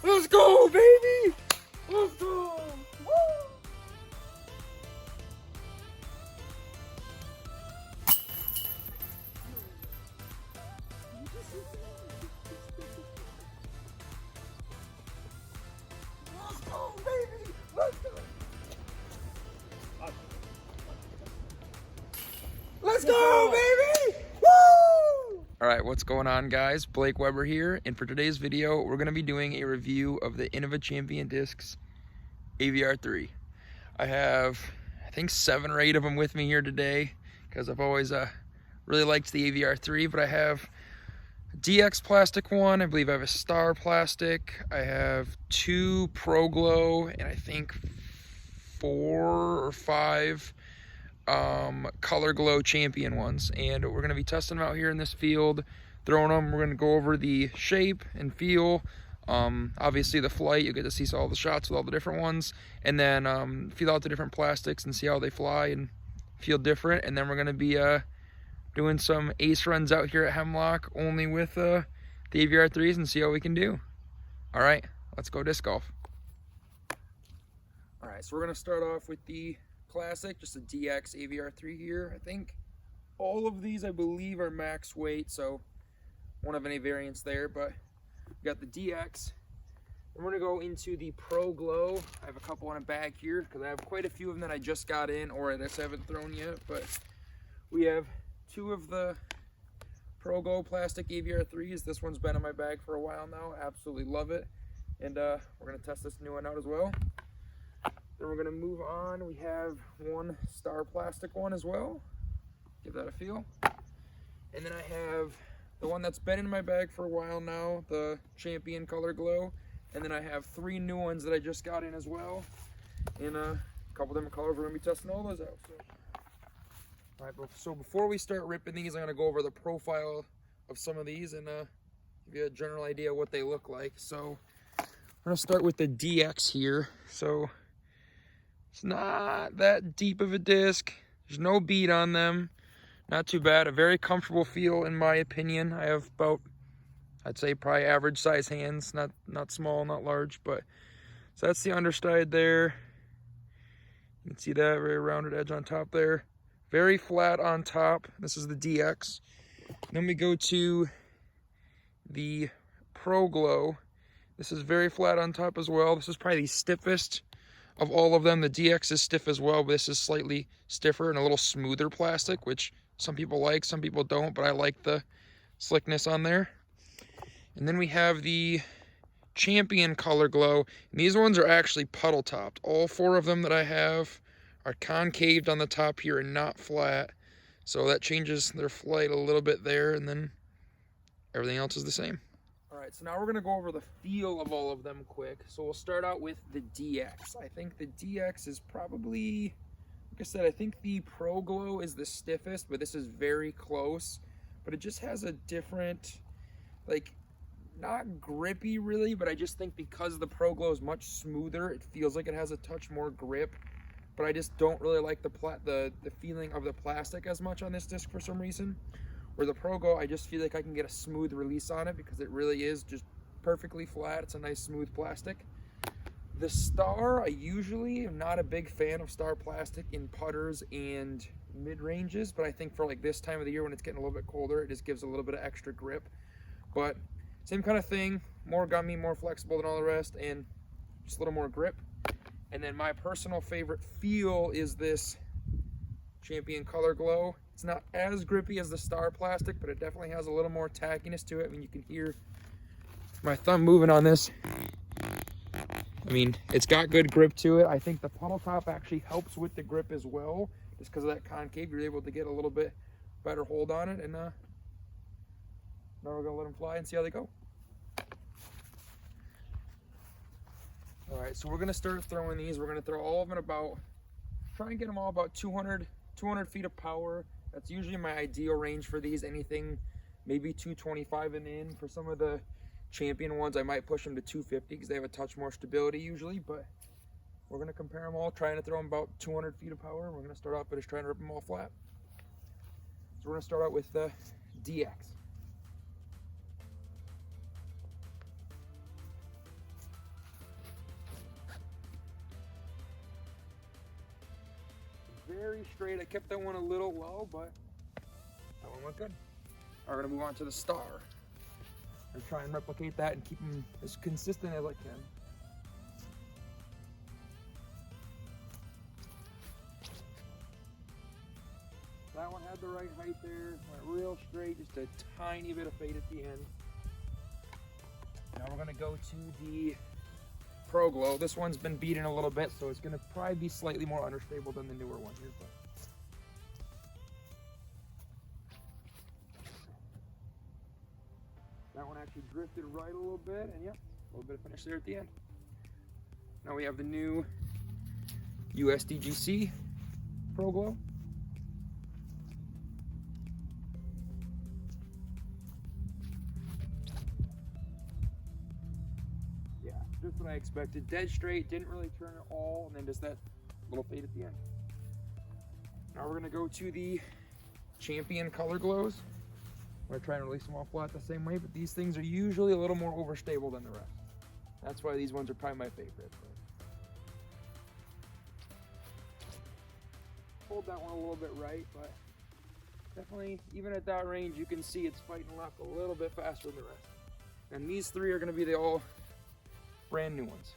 Let's go, baby! Let's go! Woo! Let's go, baby! Let's go! Let's go, baby! Woo! Alright, what's going on, guys? Blake Weber here, and for today's video, we're going to be doing a review of the Innova Champion Discs Aviar3. I have, I think, 7 or 8 of them with me here today, because I've always really liked the Aviar3, but I have a DX plastic one, I believe I have a Star plastic, I have 2 Pro Glow, and I think 4 or 5 Color Glow Champion ones, and we're going to be testing them out here in this field, throwing them. We're going to go over the shape and feel, obviously the flight. You get to see all the shots with all the different ones, and then feel out the different plastics and see how they fly and feel different. And then we're going to be doing some ace runs out here at Hemlock only with the Aviar3s and see how we can do. All right, let's go disc golf. All right, so we're going to start off with the classic, just a DX Aviar3 here. I think all of these, I believe, are max weight, so won't have any variance there, but we got the DX. And we're gonna go into the Pro Glow. I have a couple in a bag here because I have quite a few of them that I just got in or I just haven't thrown yet, but we have 2 of the Pro Glow plastic Aviar3s. This one's been in my bag for a while now. Absolutely love it. And we're gonna test this new one out as well. Then we're gonna move on. We have 1 Star plastic one as well. Give that a feel. And then I have the one that's been in my bag for a while now, the Champion Color Glow. And then I have 3 new ones that I just got in as well. In a couple different colors. We're gonna be testing all those out. All right, so before we start ripping these, I'm gonna go over the profile of some of these and give you a general idea of what they look like. So I'm gonna start with the DX here. So it's not that deep of a disc. There's no bead on them. Not too bad. A very comfortable feel in my opinion. I have about, I'd say probably average size hands. Not small, not large, but so that's the underside there. You can see that very rounded edge on top there. Very flat on top. This is the DX. Then we go to the Pro Glow. This is very flat on top as well. This is probably the stiffest of all of them. The DX is stiff as well, but this is slightly stiffer and a little smoother plastic, which some people like, some people don't, but I like the slickness on there. And then we have the Champion Color Glow. And these ones are actually puddle topped. All 4 of them that I have are concaved on the top here and not flat. So that changes their flight a little bit there, and then everything else is the same. All right, so now we're gonna go over the feel of all of them quick. So we'll start out with the DX. I think the DX is probably, like I said, I think the Pro Glow is the stiffest, but this is very close. But it just has a different, like, not grippy really, but I just think because the Pro Glow is much smoother, it feels like it has a touch more grip. But I just don't really like the feeling of the plastic as much on this disc for some reason. Where the Pro Glow, I just feel like I can get a smooth release on it because it really is just perfectly flat. It's a nice smooth plastic. The Star, I usually am not a big fan of Star plastic in putters and mid-ranges, but I think for like this time of the year when it's getting a little bit colder, it just gives a little bit of extra grip. But same kind of thing, more gummy, more flexible than all the rest, and just a little more grip. And then my personal favorite feel is this Champion Color Glow. It's not as grippy as the Star plastic, but it definitely has a little more tackiness to it. I mean, you can hear my thumb moving on this. I mean, it's got good grip to it. I think the puddle top actually helps with the grip as well. Just because of that concave, you're able to get a little bit better hold on it. And now we're gonna let them fly and see how they go. All right, so we're gonna start throwing these. We're gonna throw all of them about, try and get them all about 200 feet of power. That's usually my ideal range for these. Anything maybe 225 and in. For some of the Champion ones, I might push them to 250 because they have a touch more stability usually, but we're gonna compare them all, trying to throw them about 200 feet of power. We're gonna start off by just trying to rip them all flat. So we're gonna start out with the DX. very straight. I kept that one a little low, but that one went good. All right, we're gonna move on to the star. And try and replicate that and keep them as consistent as I can. That one had the right height there, went real straight, just a tiny bit of fade at the end. Now we're gonna go to the Pro Glow. This one's been beaten a little bit, so it's gonna probably be slightly more understable than the newer one here. But that one actually drifted right a little bit, and yep, a little bit of finish there at the end. Now we have the new USDGC Pro Glow. Yeah, just what I expected. Dead straight, didn't really turn at all, and then just that little fade at the end. Now we're gonna go to the Champion Color Glows. We're trying to release them all flat the same way, but these things are usually a little more overstable than the rest. That's why these ones are probably my favorite. Hold that one a little bit right, but definitely, even at that range, you can see it's fighting left a little bit faster than the rest. And these three are gonna be the all brand new ones.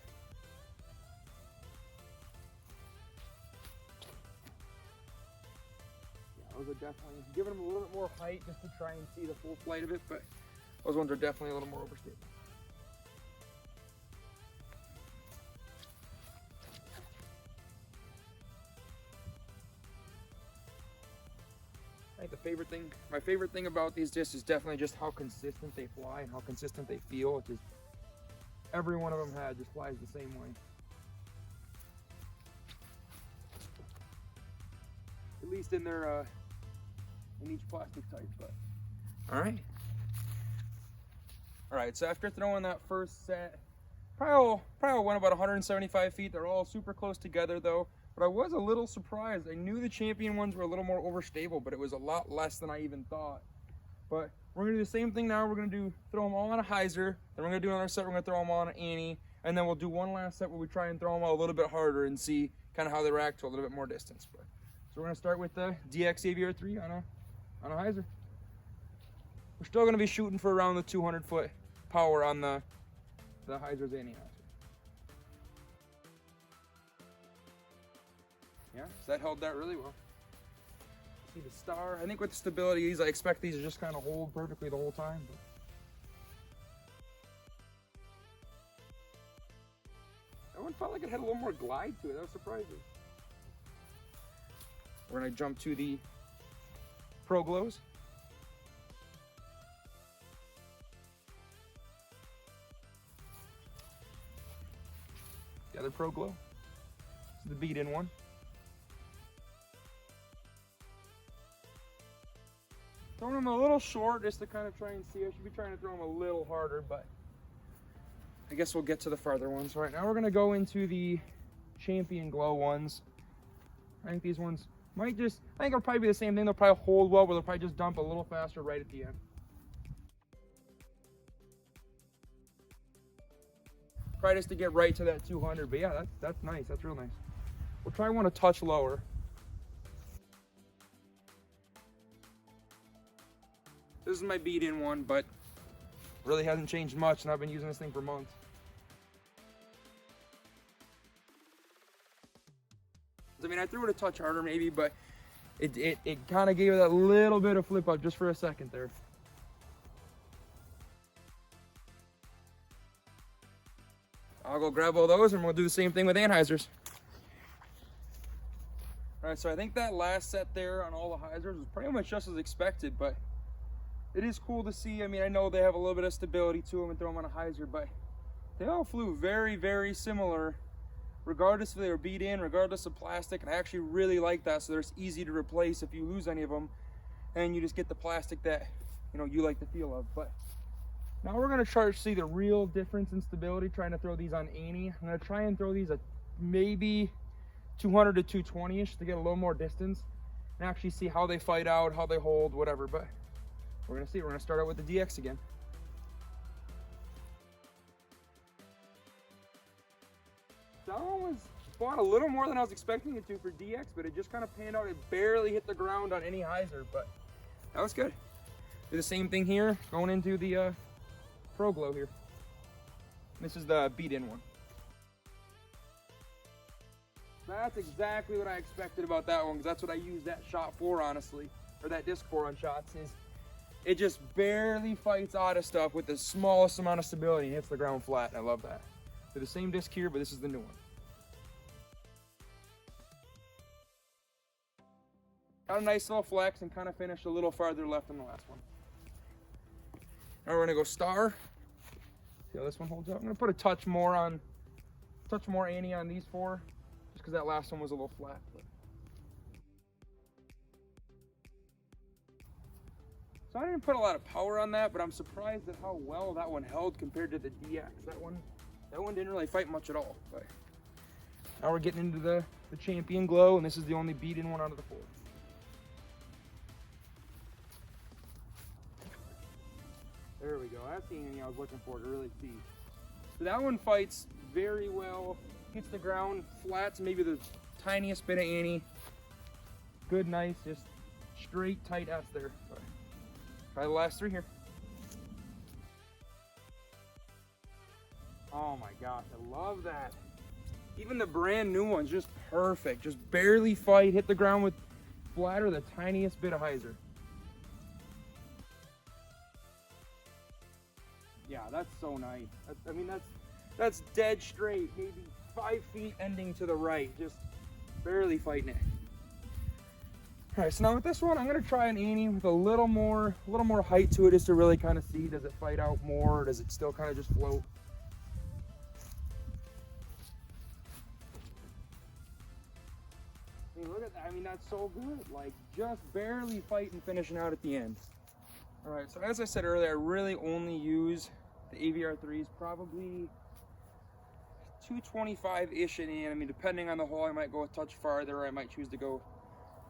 Those are definitely giving them a little bit more height just to try and see the full flight of it, but those ones are definitely a little more overstable. I think my favorite thing about these discs is definitely just how consistent they fly and how consistent they feel. It's just, every one of them just flies the same way. At least in their in each plastic type. But all right, so after throwing that first set, probably went about 175 feet. They're all super close together though, but I was a little surprised. I knew the Champion ones were a little more overstable, but it was a lot less than I even thought. But we're gonna do the same thing now. We're gonna throw them all on a Hyzer, then we're gonna do another set. We're gonna throw them on an Annie, and then we'll do one last set where we try and throw them a little bit harder and see kind of how they react to a little bit more distance. But so we're gonna start with the DX Aviar3 on a Hyzer. We're still gonna be shooting for around the 200-foot power on the Hyzer's Annie. Yeah, so that held that really well. See the star. I think with the stability, I expect these to just kind of hold perfectly the whole time. But that one felt like it had a little more glide to it. That was surprising. We're gonna jump to the Pro Glows. The other Pro Glow. This is the beat-in one. Throwing them a little short just to kind of try and see. I should be trying to throw them a little harder, but I guess we'll get to the farther ones. All right, now we're gonna go into the Champion Glow ones. I think these ones I think it'll probably be the same thing. They'll probably hold well, but they'll probably just dump a little faster right at the end. Try just to get right to that 200, but yeah, that's nice. That's real nice. We'll try one a touch lower. This is my beat-in one, but really hasn't changed much, and I've been using this thing for months. I mean, I threw it a touch harder maybe, but it kind of gave it that little bit of flip up just for a second there. I'll go grab all those and we'll do the same thing with Anheuser's. All right, so I think that last set there on all the Hyzers was pretty much just as expected, but it is cool to see. I mean, I know they have a little bit of stability to them and throw them on a Hyzer, but they all flew very, very similar, regardless if they were beat in, regardless of plastic. And I actually really like that, so they're easy to replace if you lose any of them, and you just get the plastic that you like the feel of. But now we're gonna try to see the real difference in stability, trying to throw these on Annie. I'm gonna try and throw these at maybe 200 to 220-ish to get a little more distance and actually see how they fight out, how they hold, whatever. But we're gonna see. We're gonna start out with the DX again. That one was spawned a little more than I was expecting it to for DX, but it just kind of panned out. It barely hit the ground on any hyzer, but that was good. Do the same thing here, going into the Pro Glow here. This is the beat-in one. That's exactly what I expected about that one, because that's what I used that shot for, honestly, or that disc for on shots. Is it just barely fights out of stuff with the smallest amount of stability and hits the ground flat. I love that. They're the same disc here, but this is the new one. Got a nice little flex and kind of finished a little farther left than the last one. Now we're gonna go star. See how this one holds up. I'm gonna put a touch more Annie on these four, just because that last one was a little flat. So I didn't put a lot of power on that, but I'm surprised at how well that one held compared to the DX. That one didn't really fight much at all. But now we're getting into the Champion Glow, and this is the only beat-in one out of the four. There we go. That's the Annie I was looking for to really see. So that one fights very well. Hits the ground flat, maybe the tiniest bit of Annie. Good, nice, just straight, tight S there. But try the last three here. Oh my gosh, I love that. Even the brand new one's just perfect. Just barely fight, hit the ground with flat or the tiniest bit of hyzer. Yeah, that's so nice. That's dead straight, maybe 5 feet ending to the right, just barely fighting it. All right, so now with this one, I'm gonna try an Annie with a little more height to it, just to really kind of see, does it fight out more, or does it still kind of just float? I mean, look at that. I mean, that's so good. Like, just barely fighting, finishing out at the end. All right, so as I said earlier, I really only use the Aviar3s, probably 225-ish in. I mean, depending on the hole, I might go a touch farther, or I might choose to go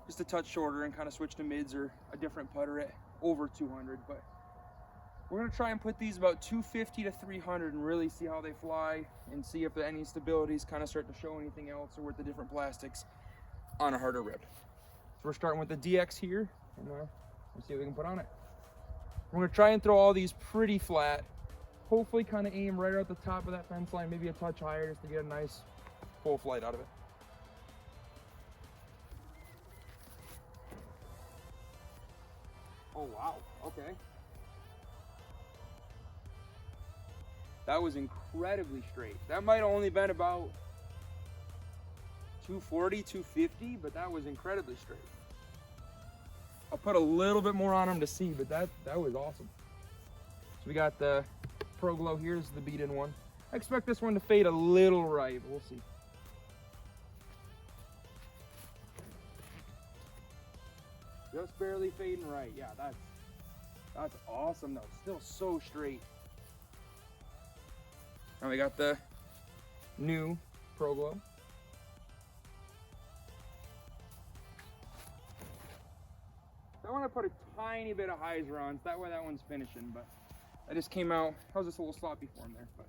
just a touch shorter and kind of switch to mids or a different putter at over 200. But we're gonna try and put these about 250 to 300 and really see how they fly and see if any stabilities kind of start to show anything else, or with the different plastics on a harder rip. So we're starting with the DX here, and we'll see what we can put on it. We're gonna try and throw all these pretty flat. Hopefully kind of aim right at the top of that fence line, maybe a touch higher, just to get a nice full flight out of it. Oh wow, okay. That was incredibly straight. That might have only been about 240, 250, but that was incredibly straight. I'll put a little bit more on them to see, but that was awesome. So we got the Pro Glow here. This is the beat-in one. I expect this one to fade a little right, but we'll see. Just barely fading right. Yeah, that's awesome though. Still so straight. Now we got the new Pro Glow. I want to put a tiny bit of hyzer on, so that way that one's finishing, but I just came out, I was just a little sloppy form there. But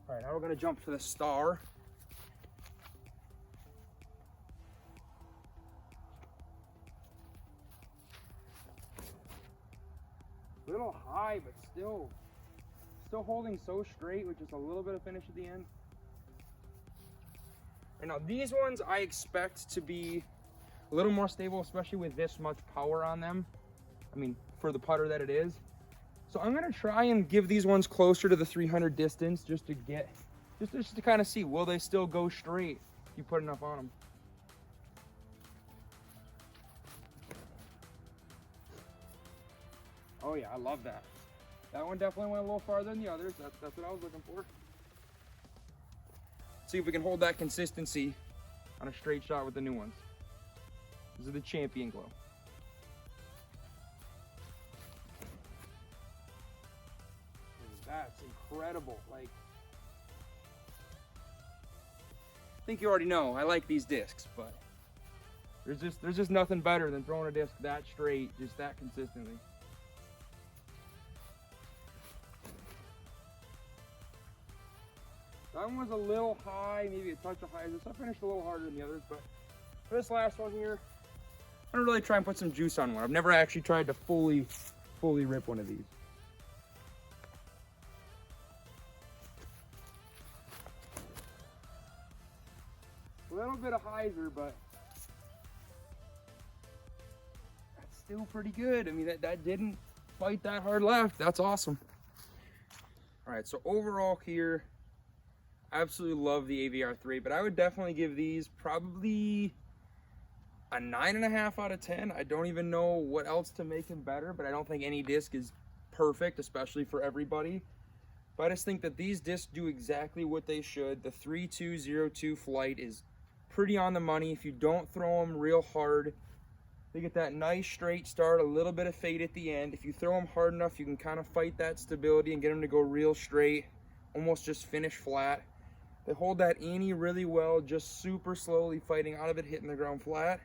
all right, now we're gonna jump to the star. A little high, but still holding so straight with just a little bit of finish at the end. And now these ones I expect to be a little more stable, especially with this much power on them. I mean, for the putter that it is. So I'm gonna try and give these ones closer to the 300 distance, just to kind of see, will they still go straight if you put enough on them. Oh yeah, I love that. That one definitely went a little farther than the others. That's what I was looking for. See if we can hold that consistency on a straight shot with the new ones. These are the Champion Glow. That's incredible. Like, I think you already know I like these discs, but there's just nothing better than throwing a disc that straight, just that consistently. That one was a little high, maybe a touch of Hyzer, so I finished a little harder than the others, but for this last one here, I'm gonna really try and put some juice on one. I've never actually tried to fully rip one of these. A little bit of Hyzer, but that's still pretty good. I mean, that didn't fight that hard left. That's awesome. All right, so overall here, absolutely love the Aviar3, but I would definitely give these probably a 9.5 out of 10. I don't even know what else to make them better, but I don't think any disc is perfect, especially for everybody. But I just think that these discs do exactly what they should. The 3202 flight is pretty on the money. If you don't throw them real hard, they get that nice straight start, a little bit of fade at the end. If you throw them hard enough, you can kind of fight that stability and get them to go real straight, almost just finish flat. They hold that ante really well, just super slowly fighting out of it, hitting the ground flat.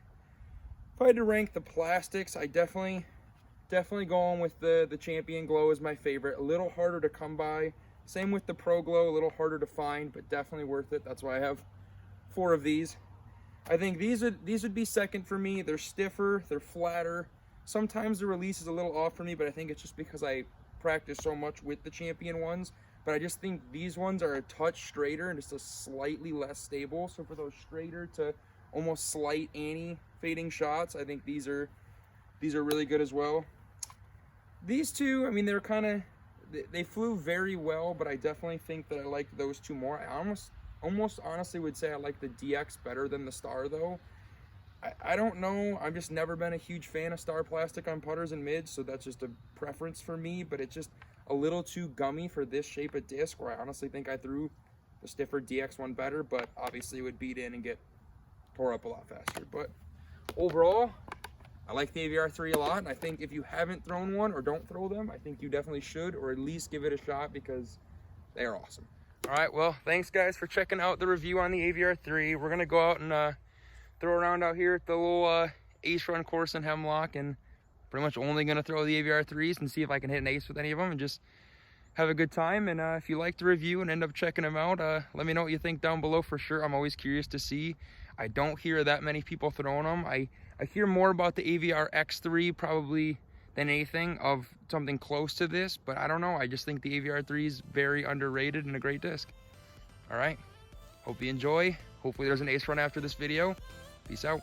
If I had to rank the plastics, I definitely going with the Champion Glow is my favorite. A little harder to come by. Same with the Pro Glow, a little harder to find, but definitely worth it. That's why I have 4 of these. I think these would be second for me. They're stiffer, they're flatter. Sometimes the release is a little off for me, but I think it's just because I practice so much with the Champion ones. But I just think these ones are a touch straighter and just a slightly less stable. So for those straighter to almost slight anti-fading shots, I think these are really good as well. These two, I mean, they're kind of, they flew very well, but I definitely think that I like those two more. I almost honestly would say I like the DX better than the Star though. I don't know, I've just never been a huge fan of Star plastic on putters and mids, so that's just a preference for me, but it's just a little too gummy for this shape of disc, where I honestly think I threw the stiffer DX one better, but obviously it would beat in and get tore up a lot faster. But overall, I like the Aviar3 a lot, and I think if you haven't thrown one or don't throw them, I think you definitely should, or at least give it a shot, because they are awesome. All right, well, thanks guys for checking out the review on the Aviar3. We're gonna go out and throw around out here at the little ace run course in Hemlock, and pretty much only gonna throw the Aviar3s and see if I can hit an ace with any of them and just have a good time. And if you like the review and end up checking them out, let me know what you think down below for sure. I'm always curious to see. I don't hear that many people throwing them. I hear more about the Aviar3 probably than anything of something close to this, but I don't know. I just think the Aviar3 is very underrated and a great disc. All right, hope you enjoy. Hopefully there's an ace run after this video. Peace out.